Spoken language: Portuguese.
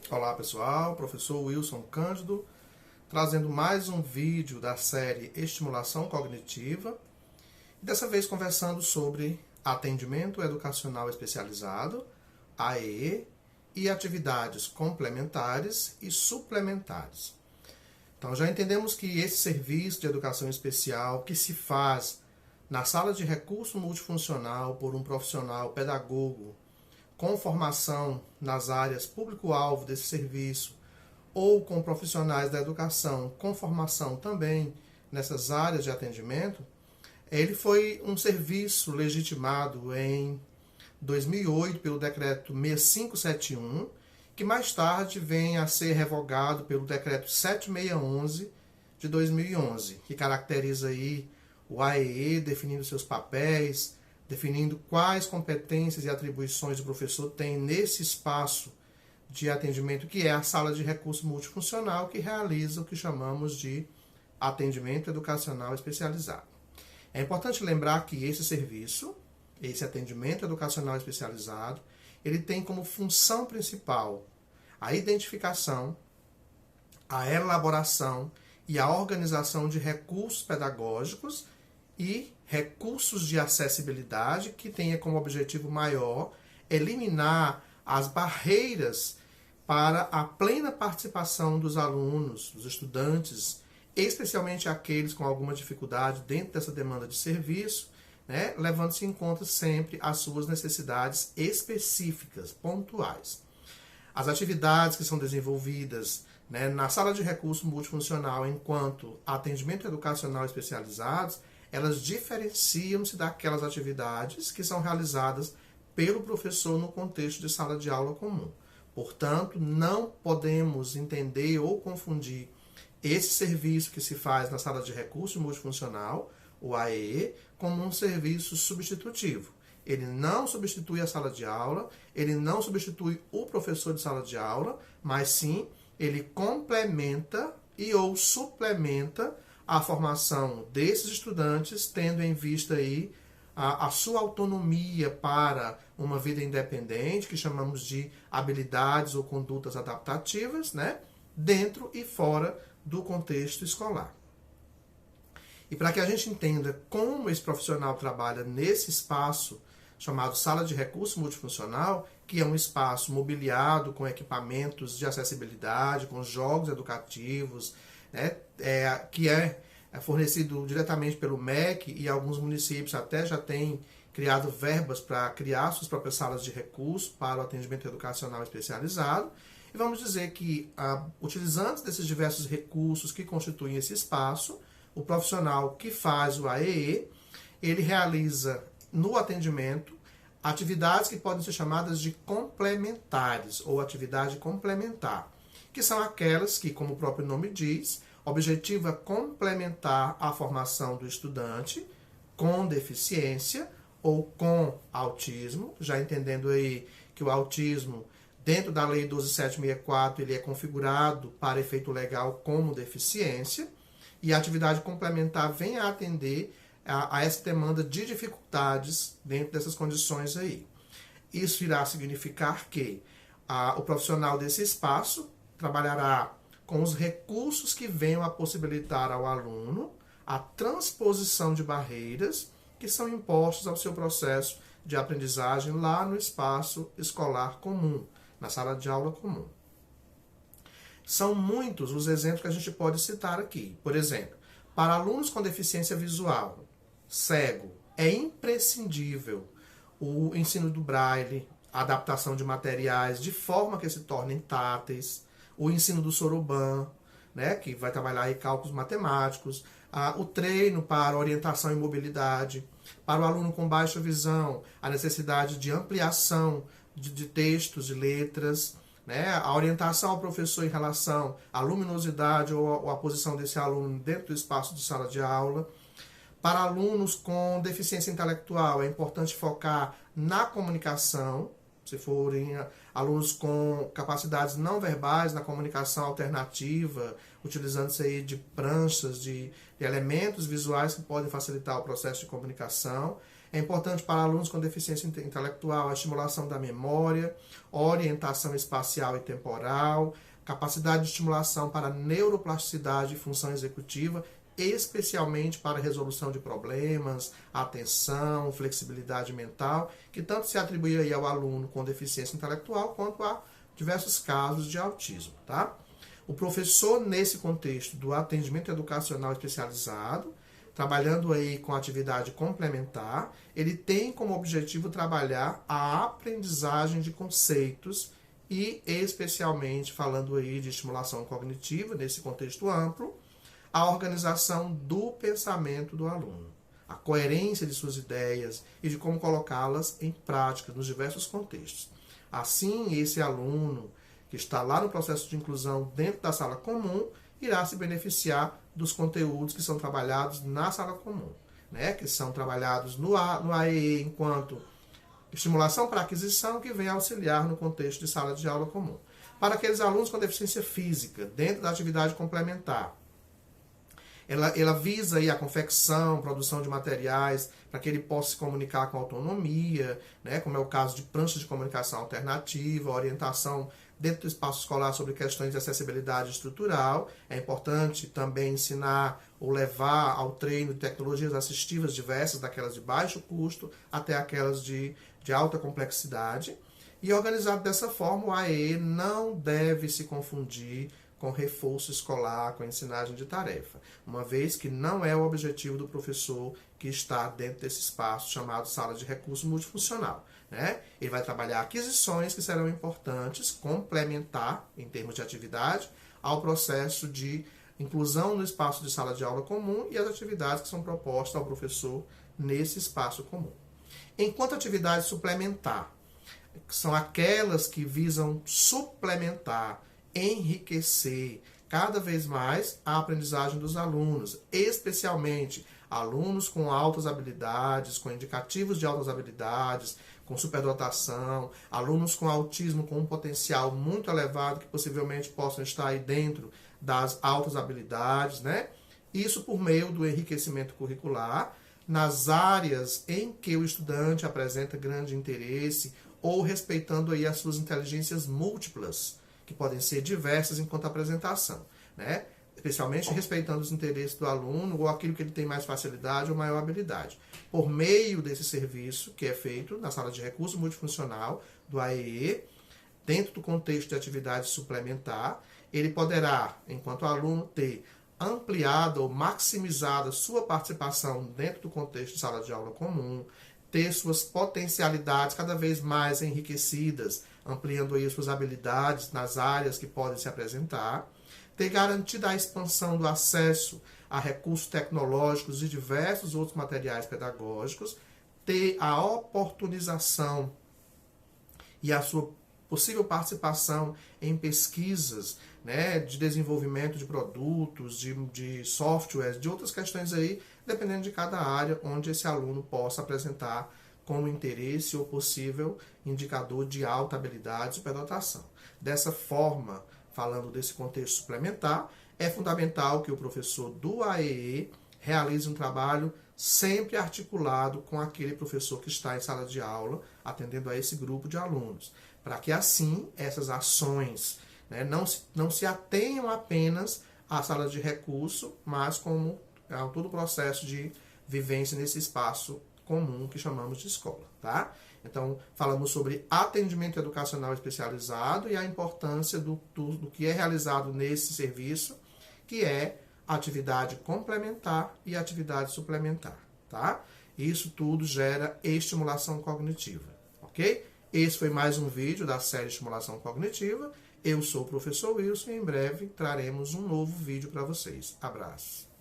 Olá pessoal, professor Wilson Cândido, trazendo mais um vídeo da série Estimulação Cognitiva, e dessa vez conversando sobre atendimento educacional especializado, AEE, e atividades complementares e suplementares. Então já entendemos que esse serviço de educação especial que se faz na sala de recurso multifuncional por um profissional pedagogo com formação nas áreas público-alvo desse serviço ou com profissionais da educação com formação também nessas áreas de atendimento, ele foi um serviço legitimado em 2008 pelo decreto 6571, que mais tarde vem a ser revogado pelo decreto 7611 de 2011, que caracteriza aí o AEE, definindo seus papéis, definindo quais competências e atribuições o professor tem nesse espaço de atendimento, que é a sala de recurso multifuncional, que realiza o que chamamos de atendimento educacional especializado. É importante lembrar que esse serviço, esse atendimento educacional especializado, ele tem como função principal a identificação, a elaboração e a organização de recursos pedagógicos e recursos de acessibilidade que tenha como objetivo maior eliminar as barreiras para a plena participação dos alunos, dos estudantes, especialmente aqueles com alguma dificuldade dentro dessa demanda de serviço, né, levando-se em conta sempre as suas necessidades específicas, pontuais. As atividades que são desenvolvidas, né, na sala de recurso multifuncional enquanto atendimento educacional especializados, elas diferenciam-se daquelas atividades que são realizadas pelo professor no contexto de sala de aula comum. Portanto, não podemos entender ou confundir esse serviço que se faz na sala de recurso multifuncional, o AEE, como um serviço substitutivo. Ele não substitui a sala de aula, ele não substitui o professor de sala de aula, mas sim ele complementa e ou suplementa a formação desses estudantes, tendo em vista aí a sua autonomia para uma vida independente, que chamamos de habilidades ou condutas adaptativas, né, dentro e fora do contexto escolar. E para que a gente entenda como esse profissional trabalha nesse espaço chamado sala de recurso multifuncional, que é um espaço mobiliado com equipamentos de acessibilidade, com jogos educativos, né, que é fornecido diretamente pelo MEC, e alguns municípios até já têm criado verbas para criar suas próprias salas de recurso para o atendimento educacional especializado. E vamos dizer que, utilizando desses diversos recursos que constituem esse espaço, o profissional que faz o AEE, ele realiza no atendimento atividades que podem ser chamadas de complementares ou atividade complementar, que são aquelas que, como o próprio nome diz, objetivo é complementar a formação do estudante com deficiência ou com autismo, já entendendo aí que o autismo, dentro da Lei 12.764, ele é configurado para efeito legal como deficiência, e a atividade complementar vem a atender a essa demanda de dificuldades dentro dessas condições aí. Isso irá significar que o profissional desse espaço trabalhará com os recursos que venham a possibilitar ao aluno a transposição de barreiras que são impostos ao seu processo de aprendizagem lá no espaço escolar comum, na sala de aula comum. São muitos os exemplos que a gente pode citar aqui. Por exemplo, para alunos com deficiência visual, cego, é imprescindível o ensino do braille, a adaptação de materiais de forma que se tornem táteis, o ensino do soroban, né, que vai trabalhar aí cálculos matemáticos, o treino para orientação e mobilidade, para o aluno com baixa visão, a necessidade de ampliação de textos, de letras, né, a orientação ao professor em relação à luminosidade ou à posição desse aluno dentro do espaço de sala de aula. Para alunos com deficiência intelectual, é importante focar na comunicação, se forem alunos com capacidades não verbais, na comunicação alternativa, utilizando-se aí de pranchas, de elementos visuais que podem facilitar o processo de comunicação. É importante para alunos com deficiência intelectual a estimulação da memória, orientação espacial e temporal, capacidade de estimulação para neuroplasticidade e função executiva, especialmente para resolução de problemas, atenção, flexibilidade mental, que tanto se atribui aí ao aluno com deficiência intelectual quanto a diversos casos de autismo, tá? O professor, nesse contexto do atendimento educacional especializado, trabalhando aí com atividade complementar, ele tem como objetivo trabalhar a aprendizagem de conceitos e, especialmente, falando aí de estimulação cognitiva, nesse contexto amplo, a organização do pensamento do aluno, a coerência de suas ideias e de como colocá-las em prática nos diversos contextos. Assim, esse aluno que está lá no processo de inclusão dentro da sala comum irá se beneficiar dos conteúdos que são trabalhados na sala comum, né? Que são trabalhados no AEE enquanto estimulação para aquisição, que vem auxiliar no contexto de sala de aula comum. Para aqueles alunos com deficiência física, dentro da atividade complementar, ela visa aí a confecção, produção de materiais para que ele possa se comunicar com autonomia, né, como é o caso de pranchas de comunicação alternativa, orientação dentro do espaço escolar sobre questões de acessibilidade estrutural. É importante também ensinar ou levar ao treino de tecnologias assistivas diversas, daquelas de baixo custo até aquelas de alta complexidade. E organizado dessa forma, o AEE não deve se confundir com reforço escolar, com ensinagem de tarefa, uma vez que não é o objetivo do professor que está dentro desse espaço chamado sala de recurso multifuncional, né? Ele vai trabalhar aquisições que serão importantes, complementar, em termos de atividade, ao processo de inclusão no espaço de sala de aula comum e as atividades que são propostas ao professor nesse espaço comum. Enquanto atividade suplementar, que são aquelas que visam suplementar, enriquecer cada vez mais a aprendizagem dos alunos, especialmente alunos com altas habilidades, com indicativos de altas habilidades, com superdotação, alunos com autismo com um potencial muito elevado que possivelmente possam estar aí dentro das altas habilidades, né? Isso por meio do enriquecimento curricular nas áreas em que o estudante apresenta grande interesse ou respeitando aí as suas inteligências múltiplas, que podem ser diversas enquanto apresentação, né? Especialmente respeitando os interesses do aluno ou aquilo que ele tem mais facilidade ou maior habilidade. Por meio desse serviço que é feito na sala de recurso multifuncional do AEE, dentro do contexto de atividade suplementar, ele poderá, enquanto aluno, ter ampliado ou maximizado sua participação dentro do contexto de sala de aula comum, ter suas potencialidades cada vez mais enriquecidas, ampliando aí suas habilidades nas áreas que podem se apresentar, ter garantido a expansão do acesso a recursos tecnológicos e diversos outros materiais pedagógicos, ter a oportunização e a sua possível participação em pesquisas, né, de desenvolvimento de produtos, de softwares, de outras questões aí, dependendo de cada área onde esse aluno possa apresentar como interesse ou possível indicador de alta habilidade e superdotação. Dessa forma, falando desse contexto suplementar, é fundamental que o professor do AEE realize um trabalho sempre articulado com aquele professor que está em sala de aula, atendendo a esse grupo de alunos, para que assim essas ações, né, não se atenham apenas à sala de recurso, mas como a todo o processo de vivência nesse espaço comum que chamamos de escola, tá? Então, falamos sobre atendimento educacional especializado e a importância do que é realizado nesse serviço, que é atividade complementar e atividade suplementar, tá? Isso tudo gera estimulação cognitiva, ok? Esse foi mais um vídeo da série Estimulação Cognitiva. Eu sou o professor Wilson e em breve traremos um novo vídeo para vocês. Abraços!